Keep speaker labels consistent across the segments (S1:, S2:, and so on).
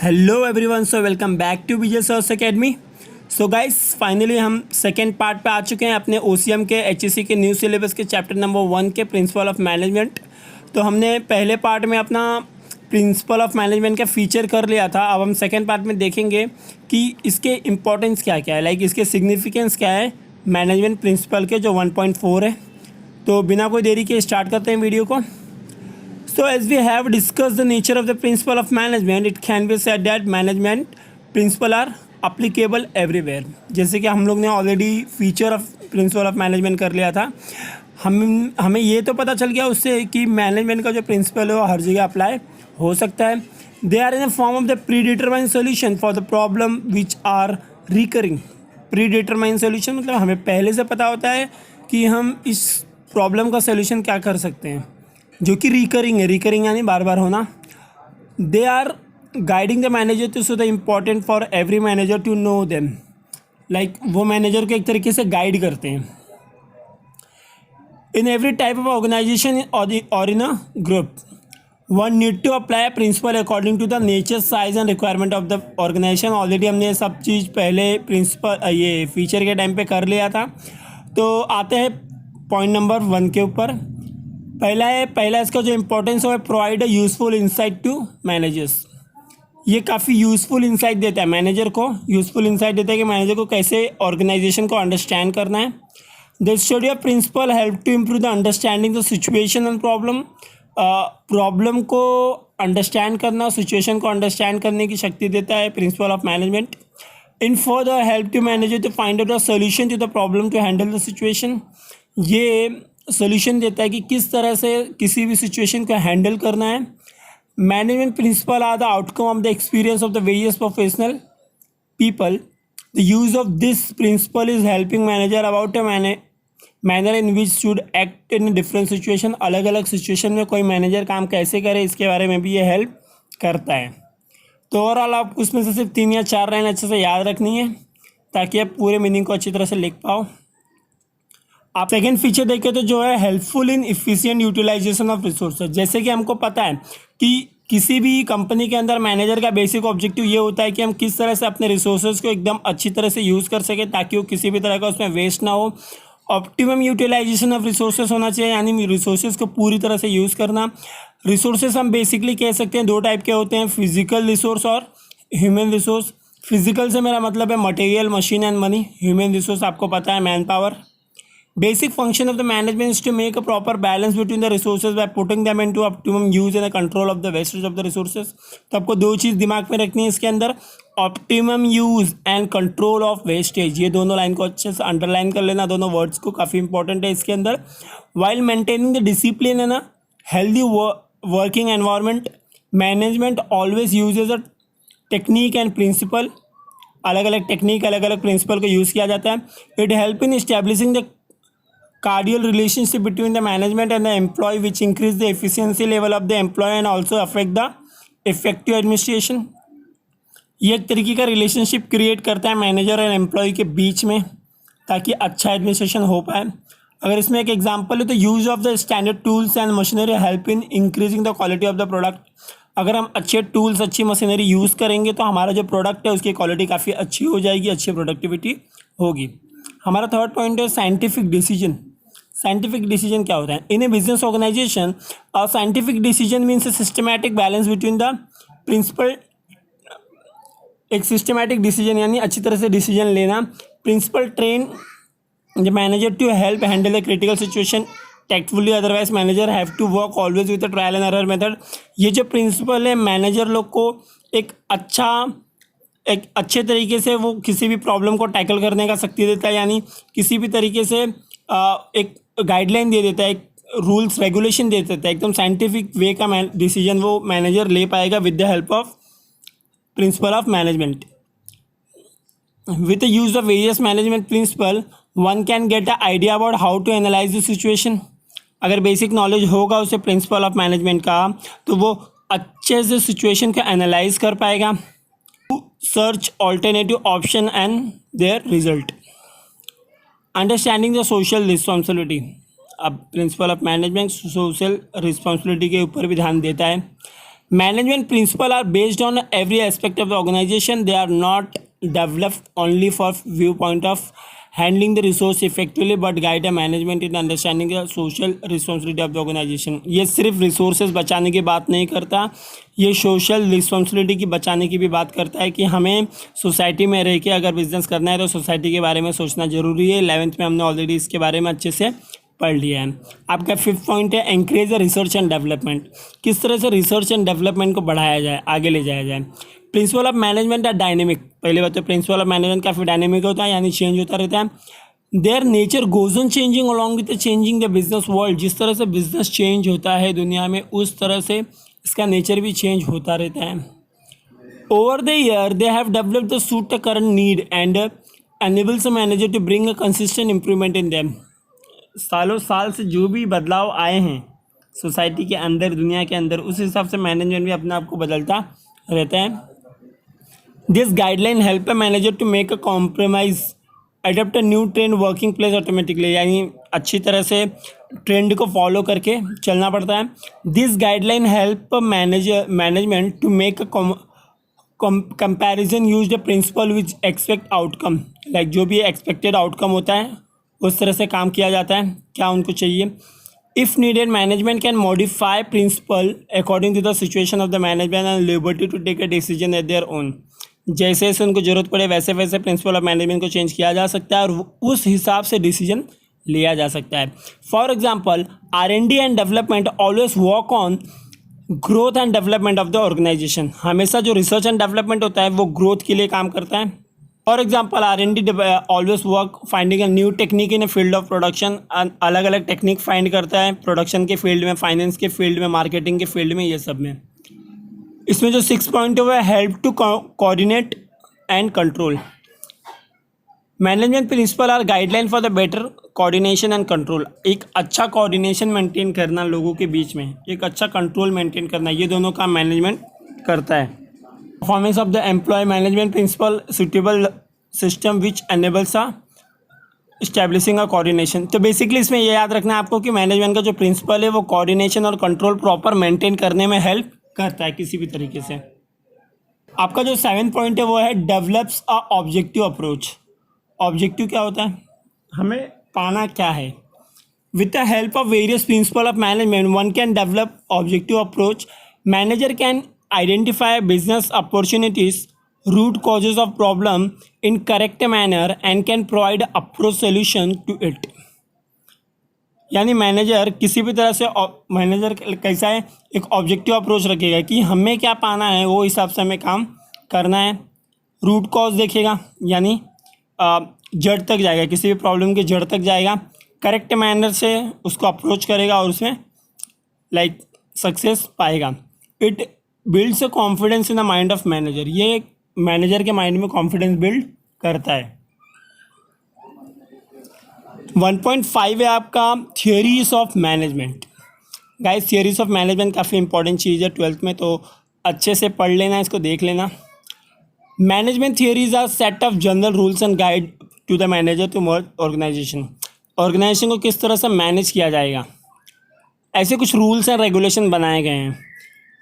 S1: Hello everyone, so welcome back to Vijay sir's academy. So guys, finally हम second part पे आ चुके हैं अपने ओसीएम के एचईसी के न्यू सिलेबस के चैप्टर नंबर 1 के प्रिंसिपल ऑफ मैनेजमेंट। तो हमने पहले पार्ट में अपना प्रिंसिपल ऑफ मैनेजमेंट का फीचर कर लिया था। अब हम सेकेंड पार्ट में देखेंगे कि इसके इम्पोर्टेंस क्या क्या है, लाइक इसके सिग्निफिकेंस क्या है मैनेजमेंट प्रिंसिपल के, जो 1.4 है। तो बिना कोई देरी के स्टार्ट करते हैं वीडियो को। So as we have discussed the nature of the principle of management, it can be said that management principle are applicable everywhere। जैसे कि हम लोग ने already feature of principle of management कर लिया था। हमें ये तो पता चल गया उससे कि मैनेजमेंट का जो प्रिंसिपल है वो हर जगह अप्लाई हो सकता है। They are in the form of the pre determined solution for the problem which are recurring. Pre determined solution मतलब हमें पहले से पता होता है कि हम इस प्रॉब्लम का सोल्यूशन क्या कर सकते हैं, जो कि रिकरिंग है। रिकरिंग यानी बार बार होना। They are guiding the manager to so the important for every manager to know them. Like वो मैनेजर को एक तरीके से गाइड करते हैं। In every type of organisation or in a group one need to apply principle according to the nature, size and requirement of the organisation. Already हमने सब चीज़ पहले प्रिंसिपल ये फीचर के टाइम पे कर लिया था। तो आते हैं पॉइंट नंबर 1 के ऊपर। पहला इसका जो इम्पोर्टेंस है, provide a useful insight to managers. ये काफ़ी यूज़फुल इंसाइट देता है मैनेजर को। यूज़फुल इंसाइट देता है कि मैनेजर को कैसे ऑर्गेनाइजेशन को अंडरस्टैंड करना है। The study of principle help to improve the understanding the situation and problem. Problem को अंडरस्टैंड करना, सिचुएशन को अंडरस्टैंड करने की शक्ति देता है principle of management. In further help to manager to find out the solution to the problem to handle the situation. ये solution देता है कि किस तरह से किसी भी सिचुएशन को हैंडल करना है। Management principle are the outcome of the experience of the various professional people. The use of this principle is helping manager about a manner in which should act in different situation. अलग अलग situation में कोई manager काम कैसे करे, इसके बारे में भी ये हेल्प करता है। तो ओवरऑल आपको उसमें से सिर्फ 3 या 4 लाइन अच्छे से याद रखनी है ताकि आप पूरे मीनिंग को अच्छी तरह से लिख पाओ। आप सेकेंड फीचर देखें तो जो है helpful in efficient utilisation of resources. जैसे कि हमको पता है कि किसी भी कंपनी के अंदर मैनेजर का बेसिक ऑब्जेक्टिव ये होता है कि हम किस तरह से अपने रिसोर्सेज को एकदम अच्छी तरह से यूज़ कर सकें ताकि वो किसी भी तरह का उसमें वेस्ट ना हो। ऑप्टिमम यूटिलाइजेशन ऑफ रिसोर्सेज होना चाहिए, यानी रिसोर्सेज को पूरी तरह से यूज़ करना। रिसोर्सेज हम बेसिकली कह सकते हैं 2 टाइप के होते हैं, फिजिकल रिसोर्स और ह्यूमन रिसोर्स। फिजिकल से मेरा मतलब है material, machine and money. Human resource आपको पता है man power. Basic function of the management is to make a proper balance between the resources by putting them into optimum use and the control of the wastage of the resources। तो आपको 2 चीज़ दिमाग में रखनी है इसके अंदर, optimum use and control of wastage. ये दोनों लाइन को अच्छे से अंडरलाइन कर लेना, दोनों वर्ड्स को, काफ़ी इंपॉर्टेंट है इसके अंदर। While maintaining the discipline and a healthy working environment, management always uses a technique and principle. अलग अलग टेक्निक, अलग अलग प्रिंसिपल को यूज़ किया जाता है। It help in establishing the cordial relationship between the management and the employ which increase the efficiency level of the employ and also affect the effective administration. ये एक तरीके का रिलेशनशिप क्रिएट करता है मैनेजर और एम्प्लॉय के बीच में ताकि अच्छा एडमिनिस्ट्रेशन हो पाए। अगर इसमें एक एग्जांपल है तो use of the standard tools and machinery help in increasing the quality of the product. अगर हम अच्छे टूल्स, अच्छी मशीनरी यूज़ करेंगे तो हमारा जो प्रोडक्ट है उसकी क्वालिटी काफ़ी अच्छी हो जाएगी, अच्छी प्रोडक्टिविटी होगी। हमारा थर्ड पॉइंट है साइंटिफिक डिसीजन। साइंटिफिक डिसीजन क्या होता है? In a business organisation a scientific decision means a systematic balance between the principle. एक सिस्टमैटिक डिसीजन यानी अच्छी तरह से डिसीजन लेना। Principle train the manager to help handle the critical situation tactfully, otherwise manager have to work always with trial and error method. ये जो principal है manager लोग को एक अच्छे तरीके से वो किसी भी प्रॉब्लम को टैकल करने का शक्ति देता है, यानी किसी भी तरीके से एक गाइडलाइन दे देता है, एक रूल्स रेगुलेशन दे देता है। एकदम साइंटिफिक वे का डिसीजन वो मैनेजर ले पाएगा with the help of principle of management. With the use of various management principle one can get a idea about how to analyse the situation. अगर basic knowledge होगा उसे principal of management का तो वो अच्छे से सिचुएशन को analyse कर पाएगा, search alternative option and their result. Understanding the social responsibility. अब principle of management social responsibility के ऊपर भी ध्यान देता है। Management principles are based on every aspect of the organization. They are not developed only for viewpoint of handling the resource effectively, but guide the management in understanding the social responsibility of the organization. ये सिर्फ resources बचाने की बात नहीं करता, ये social responsibility की बचाने की भी बात करता है कि हमें सोसाइटी में रह के अगर बिजनेस करना है तो सोसाइटी के बारे में सोचना जरूरी है। 11th में हमने ऑलरेडी इसके बारे में अच्छे से पढ़ लिया है। आपका 5th पॉइंट है encourage the research and development. किस तरह से रिसर्च एंड डेवलपमेंट को बढ़ाया जाए, आगे ले जाया जाए। Principle of management are dynamic. पहले बात तो प्रिंसिपल ऑफ मैनेजमेंट काफ़ी डायनेमिक होता है, यानी चेंज होता रहता है। Their nature goes on changing along with changing the business world. जिस तरह से बिजनेस चेंज होता है दुनिया में, उस तरह से इसका नेचर भी चेंज होता रहता है। Over the year they have developed the suit the current need and enables a manager to bring a consistent improvement in them. सालों साल से जो भी बदलाव आए हैं सोसाइटी के अंदर, दुनिया के अंदर, उस हिसाब से मैनेजमेंट भी अपने आप को बदलता रहता है। This guideline help a manager to make a compromise, adopt a new trend working place automatically, यानी अच्छी तरह से ट्रेंड को फॉलो करके चलना पड़ता है। This guideline help management to make a comparison use the principle which expect outcome. Like जो भी एक्सपेक्टेड आउटकम होता है उस तरह से काम किया जाता है, क्या उनको चाहिए। If needed management can modify principle according to the situation of the management and liberty to take a decision at their own. जैसे जैसे उनको ज़रूरत पड़े वैसे वैसे प्रिंसिपल ऑफ मैनेजमेंट को चेंज किया जा सकता है और उस हिसाब से डिसीजन लिया जा सकता है। For example R&D and development always work on growth and development of the organisation. हमेशा जो रिसर्च एंड डेवलपमेंट होता है वो ग्रोथ के लिए काम करता है। For example R&D always work finding a new technique in a field of production. अलग अलग टेक्निक फाइंड करता है प्रोडक्शन के फील्ड में, फाइनेंस के फील्ड में, मार्केटिंग के फील्ड में, ये सब में। इसमें जो 6 पॉइंट है वो help to coordinate and control. Management principle are guideline for the better coordination and control. एक अच्छा कोऑर्डिनेशन मेंटेन करना लोगों के बीच में, एक अच्छा कंट्रोल मेंटेन करना, ये दोनों काम मैनेजमेंट करता है। Performance of the employ management principle suitable system which enables establishing a coordination. तो बेसिकली इसमें ये याद रखना है आपको कि मैनेजमेंट का जो प्रिंसिपल है वो कोऑर्डिनेशन और कंट्रोल प्रॉपर मेंटेन करने में हेल्प करता है किसी भी तरीके से। आपका जो 7th पॉइंट है वो है develops a objective approach. Objective क्या होता है, हमें पाना क्या है। With the help of various principal of management one can develop objective approach. Manager can identify business opportunities, root causes of problem in correct manner and can provide approach solution to it। यानी manager किसी भी तरह से, manager कैसा है, एक objective approach रखेगा कि हमें क्या पाना है, वो हिसाब से हमें काम करना है। रूट कॉज देखेगा, यानी जड़ तक जाएगा, किसी भी प्रॉब्लम के जड़ तक जाएगा, करेक्ट मैनर से उसको अप्रोच करेगा और उसमें सक्सेस पाएगा। It builds a confidence in the mind of manager. ये मैनेजर के माइंड में कॉन्फिडेंस बिल्ड करता है। 1.5 है आपका theories of management. Guys theories of management काफ़ी इंपॉर्टेंट चीज़ है 12th में, तो अच्छे से पढ़ लेना, इसको देख लेना। Management theories are set of general rules and guide to the manager to work organisation. Organisation को किस तरह से मैनेज किया जाएगा, ऐसे कुछ रूल्स एंड रेगुलेशन बनाए गए हैं।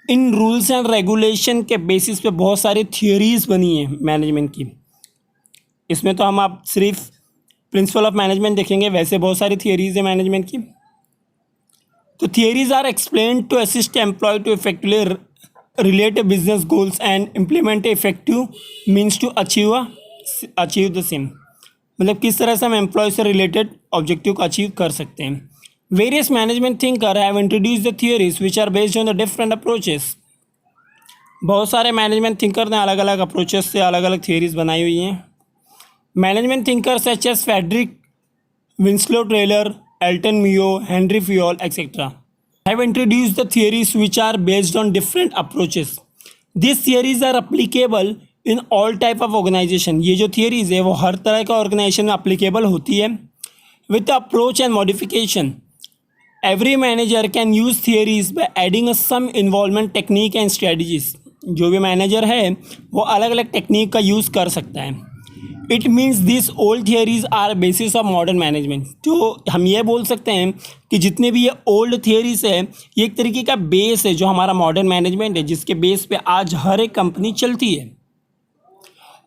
S1: इन रूल्स एंड रेगुलेशन के बेसिस पे बहुत सारी थियोरीज बनी है मैनेजमेंट की। इसमें तो हम आप सिर्फ प्रिंसिपल ऑफ मैनेजमेंट देखेंगे, वैसे बहुत सारी थियोरीज है मैनेजमेंट की। तो theories are explain to assist employ to effectively relate business goals and implement effective means to achieve the same. मतलब किस तरह से हम एम्प्लॉय से रिलेटेड ऑब्जेक्टिव को अचीव कर सकते हैं। Various management thinkers have introduced the theories which are based on the different approaches। बहुत सारे मैनेजमेंट थिंकर ने अलग अलग अप्रोचेस से अलग अलग थियरीज बनाई हुई हैं। Management thinker such as Frederick Winslow Taylor, Elton Mayo, Henry Fayol etcetera have introduced the theories which are based on different approaches। These theories are applicable in all type of organization। ये जो theories है वो हर तरह का organisation में applicable होती है। With the approach and modification, every manager can use theories by adding some involvement technique and strategies। जो भी मैनेजर है वो अलग अलग टेक्निक का यूज़ कर सकता है। It means this old theories are basis of modern management. तो हम ये बोल सकते हैं कि जितने भी ये ओल्ड थियरीज है ये एक तरीके का बेस है जो हमारा मॉडर्न मैनेजमेंट है, जिसके बेस पे आज हर एक कंपनी चलती है।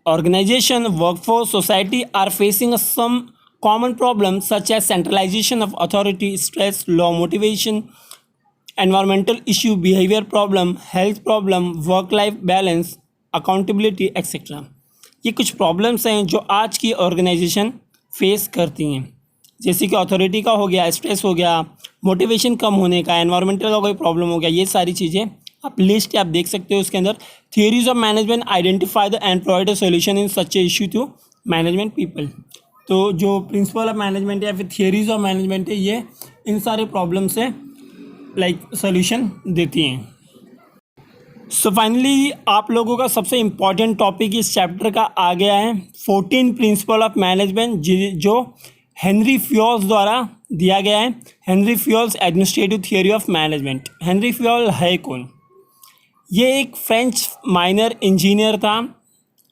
S1: Organisation, workforce, society are facing some common problem such as centralisation of authority, stress, low motivation, environmental issue, behaviour problem, health problem, work life balance, accountability etcetera. ये कुछ problems हैं जो आज की ऑर्गेनाइजेशन फेस करती हैं, जैसे कि अथॉरिटी का हो गया, स्ट्रेस हो गया, मोटिवेशन कम होने का, एनवायरमेंटल का कोई प्रॉब्लम हो गया। ये सारी चीज़ें आप लिस्ट आप देख सकते हो उसके अंदर। Theories of management identify the and provide a solution in such a issue to management people. तो जो प्रिंसिपल ऑफ मैनेजमेंट या फिर थियरीज ऑफ मैनेजमेंट है ये इन सारे प्रॉब्लम से सॉल्यूशन देती हैं। सो फाइनली आप लोगों का सबसे इम्पॉर्टेंट टॉपिक इस चैप्टर का आ गया है 14 प्रिंसिपल ऑफ मैनेजमेंट, जो हेनरी फ्योल्स द्वारा दिया गया है। Henry Fayol's administrative theory of management. Henry Fayol है कौन? ये एक फ्रेंच माइनर इंजीनियर था।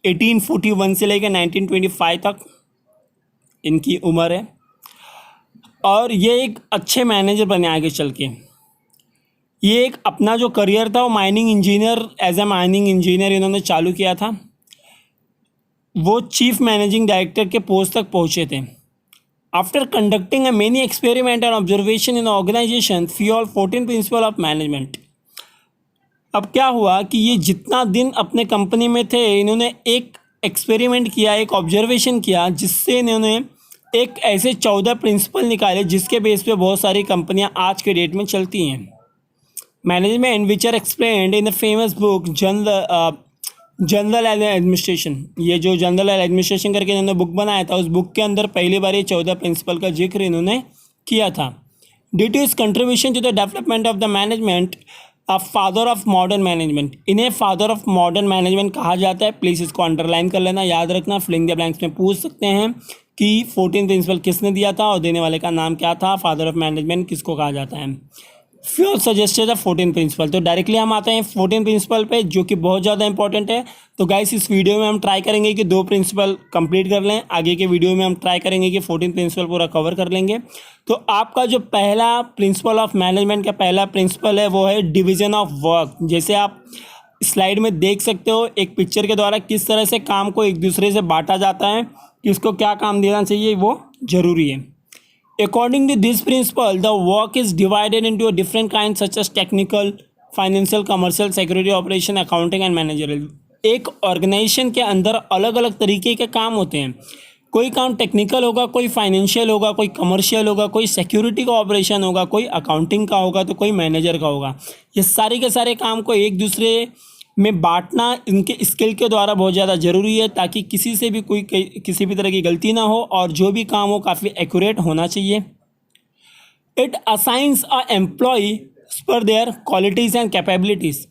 S1: 1841 से लेकर 1925 तक इनकी उम्र है और ये एक अच्छे मैनेजर बने आगे चल के। ये एक अपना जो करियर था वो mining engineer, as a mining engineer इन्होंने चालू किया था। वो चीफ मैनेजिंग डायरेक्टर के पोस्ट तक पहुँचे थे। After conducting a many experiment and observation in organisation, Fayol 14 principle of management. अब क्या हुआ कि ये जितना दिन अपने कंपनी में थे इन्होंने एक एक्सपेरिमेंट किया, एक ऑब्जर्वेशन किया, जिससे इन्होंने एक ऐसे 14 प्रिंसिपल निकाले जिसके बेस पे बहुत सारी कंपनियां आज के डेट में चलती हैं। Management which are explained in the famous book general administration. ये जो जनरल एडमिनिस्ट्रेशन करके इन्होंने बुक बनाया था, उस बुक के अंदर पहली बार ये 14 प्रिंसिपल का जिक्र इन्होंने किया था। Due to his contribution to the development of the management, father of modern management, इन्हें फादर ऑफ मॉडर्न मैनेजमेंट कहा जाता है। प्लीज़ इसको अंडरलाइन कर लेना, याद रखना। फिलिंग द ब्लैंक्स में पूछ सकते हैं कि 14 प्रिंसिपल किसने दिया था और देने वाले का नाम क्या था। फादर ऑफ मैनेजमेंट किसको कहा जाता है? Fayol suggested 14 principle. तो डायरेक्टली हम आते हैं 14 प्रिंसिपल पे, जो कि बहुत ज़्यादा इंपॉर्टेंट है। तो गाइस इस वीडियो में हम ट्राई करेंगे कि 2 प्रिंसिपल कंप्लीट कर लें। आगे के वीडियो में हम ट्राई करेंगे कि 14 प्रिंसिपल पूरा कवर कर लेंगे। तो आपका जो पहला प्रिंसिपल ऑफ मैनेजमेंट का पहला प्रिंसिपल है वो है डिवीज़न ऑफ वर्क। जैसे आप स्लाइड में देख सकते हो एक पिक्चर के द्वारा किस तरह से काम को एक दूसरे से बांटा जाता है, किसको क्या काम देना चाहिए, वो ज़रूरी है। According to this principle, the work is divided into different kinds such as technical, financial, commercial, security, operation, accounting and managerial। एक ऑर्गेनाइजेशन के अंदर अलग अलग तरीके के काम होते हैं। कोई काम टेक्निकल होगा, कोई फाइनेंशियल होगा, कोई कमर्शियल होगा, कोई सिक्योरिटी का ऑपरेशन होगा, कोई अकाउंटिंग का होगा, तो कोई मैनेजर का होगा। ये सारे के सारे काम को एक दूसरे में बांटना इनके स्किल के द्वारा बहुत ज़्यादा ज़रूरी है, ताकि किसी से भी किसी भी तरह की गलती ना हो और जो भी काम हो काफ़ी एक्यूरेट होना चाहिए। It assigns a employ per their qualities and capabilities.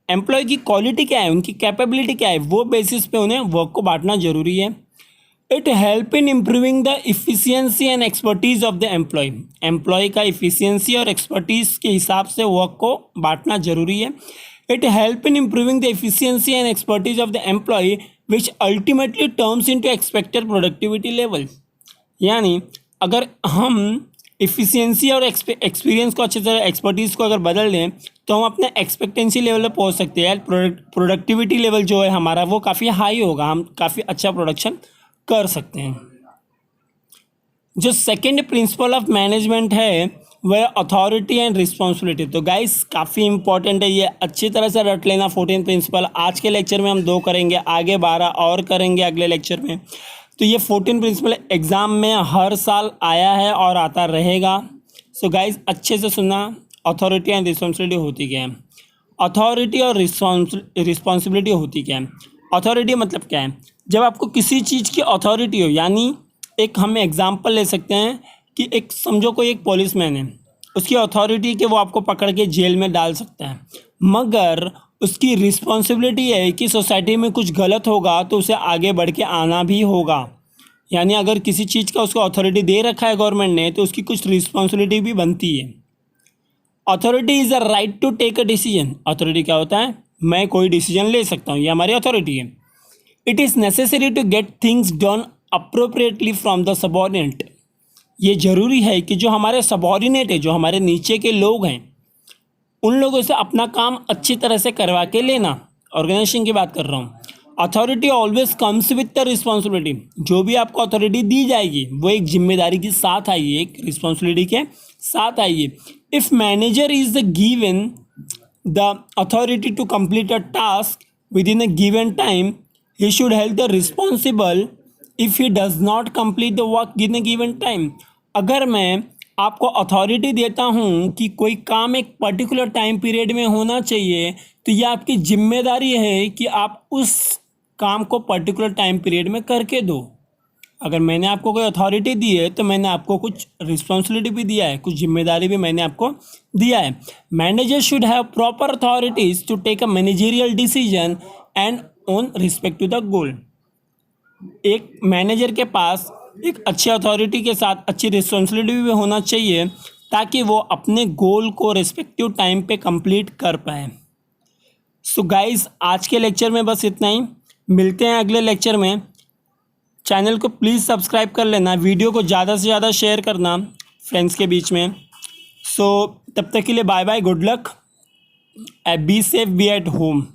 S1: Employ की क्वालिटी क्या है, उनकी कैपेबिलिटी क्या है, वो बेसिस पे उन्हें वर्क को बांटना जरूरी है। It help in improving the efficiency and expertise of the employ. Employ का इफ़िशियंसी और एक्सपर्टीज़ के हिसाब से वर्क को बांटना जरूरी है। It help in improving the efficiency and expertise of the employee, which ultimately turns into expected productivity level। यानी अगर हम इफ़िशियंसी और एक्सपीरियंस को अच्छी तरह एक्सपर्टीज़ को अगर बदल दें तो हम अपने एक्सपेक्टेंसी लेवल पर पहुंच सकते हैं। प्रोडक्टिविटी लेवल जो है हमारा वो काफ़ी हाई होगा, हम काफ़ी अच्छा प्रोडक्शन कर सकते हैं। जो सेकेंड प्रिंसिपल ऑफ मैनेजमेंट है वह अथॉरिटी एंड रिस्पॉन्सिबिलिटी। तो गाइस काफ़ी इंपॉर्टेंट है, ये अच्छी तरह से रट लेना 14 प्रिंसिपल। आज के लेक्चर में हम 2 करेंगे, आगे 12 और करेंगे अगले लेक्चर में। तो ये 14 प्रिंसिपल एग्ज़ाम में हर साल आया है और आता रहेगा। सो गाइस अच्छे से सुनना। अथॉरिटी एंड रिस्पॉन्सिबिलिटी होती क्या है? अथॉरिटी और रिस्पॉन्सिबिलिटी होती क्या है? अथॉरिटी मतलब क्या है? जब आपको किसी चीज़ की अथॉरिटी हो, यानी एक हम एग्जाम्पल ले सकते हैं कि एक समझो कोई एक पुलिसमैन है, उसकी अथॉरिटी कि वो आपको पकड़ के जेल में डाल सकता है, मगर उसकी रिस्पॉन्सिबिलिटी है कि सोसाइटी में कुछ गलत होगा तो उसे आगे बढ़ के आना भी होगा। यानी अगर किसी चीज़ का उसको अथॉरिटी दे रखा है गवर्नमेंट ने तो उसकी कुछ रिस्पॉन्सिबिलिटी भी बनती है। Authority is a right to take a decision. Authority क्या होता है? मैं कोई डिसीजन ले सकता हूँ, ये हमारी अथॉरिटी है। It is necessary to get things done appropriately from the subordinate. ये ज़रूरी है कि जो हमारे सबॉर्डिनेट है, जो हमारे नीचे के लोग हैं, उन लोगों से अपना काम अच्छी तरह से करवा के लेना। ऑर्गेनाइजेशन की बात कर रहा हूँ। Authority always comes with the responsibility. जो भी आपको अथॉरिटी दी जाएगी वो एक जिम्मेदारी के साथ आइए, एक रिस्पॉन्सिबिलिटी के साथ आइए। If manager is given the authority to complete a task within a given time, he should help the responsible if he does not complete the work in a given time। अगर मैं आपको authority देता हूँ कि कोई काम एक particular time period में होना चाहिए, तो यह आपकी जिम्मेदारी है कि आप उस काम को पर्टिकुलर टाइम पीरियड में करके दो। अगर मैंने आपको कोई अथॉरिटी दी है तो मैंने आपको कुछ रिस्पॉन्सिबिलिटी भी दिया है, कुछ जिम्मेदारी भी मैंने आपको दिया है। Manager should have proper authorities to take a managerial decision and on respect to the goal. एक मैनेजर के पास एक अच्छी अथॉरिटी के साथ अच्छी रिस्पॉन्सिबिलिटी भी होना चाहिए ताकि वो अपने गोल को रिस्पेक्टिव टाइम पे कंप्लीट कर पाए। सो गाइस, आज के लेक्चर में बस इतना ही। मिलते हैं अगले लेक्चर में। चैनल को प्लीज़ सब्सक्राइब कर लेना, वीडियो को ज़्यादा से ज़्यादा शेयर करना फ्रेंड्स के बीच में। सो तब तक के लिए bye bye, good luck, be safe, be at home.